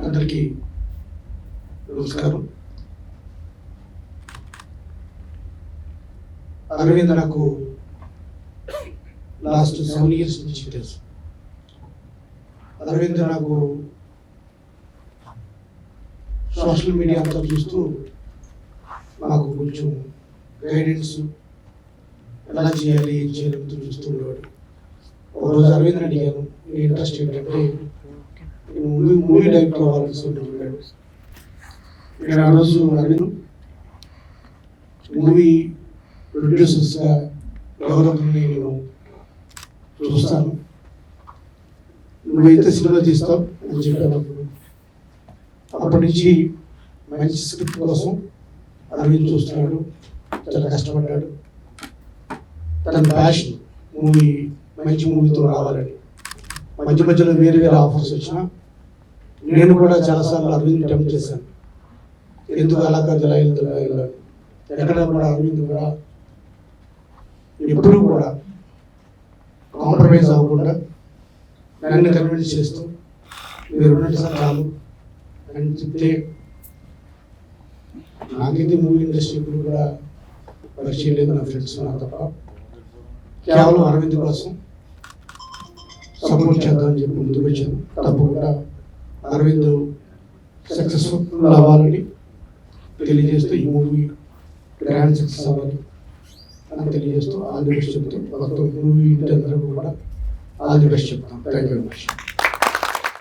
అందరికీ నమస్కారం. అరవింద్ నాకు లాస్ట్ 7 years నుంచి తెలుసు. అరవింద్ నాకు సోషల్ మీడియా అంతా చూస్తూ నాకు కొంచెం గైడెన్స్ ఎలా చేయాలి ఏం చేయాలి చూస్తూ ఉండేవాడు. ఒకరోజు అరవింద్ అడిగాను, నీ ఇంట్రెస్ట్ ఏంటంటే మూవీ డైరెక్టర్ అవ్వాలని చెప్పాడు. ఇక్కడ ఆ రోజు అరవింద్ మూవీ ప్రొడ్యూసర్స్గా ఎవరొకరిని నేను చూస్తాను, నువ్వైతే సినిమా తీస్తావు అని చెప్పినప్పుడు అప్పటి నుంచి మంచి స్క్రిప్ట్ కోసం అరవింద్ చూస్తున్నాడు, చాలా కష్టపడ్డాడు. తన ప్యాషన్ మూవీ మంచి మూవీతో రావాలని. మధ్య మధ్యలో వేరే వేరే ఆఫర్స్ వచ్చినా నేను కూడా చాలాసార్లు అరవింద్ టెంప్ట్ చేశాను, ఎందుకు అలా కాదు ఇలా వెళ్ళాలి. ఎక్కడ కూడా అరవింద్ కూడా ఎప్పుడూ కూడా కాంప్రమైజ్ అవ్వకుండా నన్ను కన్విన్స్ చేస్తూ మీరు ఉన్నట్టు సార్ చాలు అని చెప్తే, నాకైతే మూవీ ఇండస్ట్రీ ఇప్పుడు కూడా పరిచయం లేదు, నా ఫ్రెండ్స్ నాకు తప్ప. కేవలం అరవింద్ కోసం సపోర్ట్ చేద్దామని చెప్పి ముందుకు వచ్చాను. తప్పకుండా అరవింద్ సక్సెస్ఫుల్ అవ్వాలని తెలియజేస్తూ, ఈ మూవీ గ్రాండ్ సక్సెస్ అవ్వాలి అని తెలియజేస్తూ ఆల్ ది బెస్ట్ చెప్తూ, మొత్తం మూవీ అందరూ కూడా ఆల్ ది బెస్ట్ చెప్తాం. Thank you very much.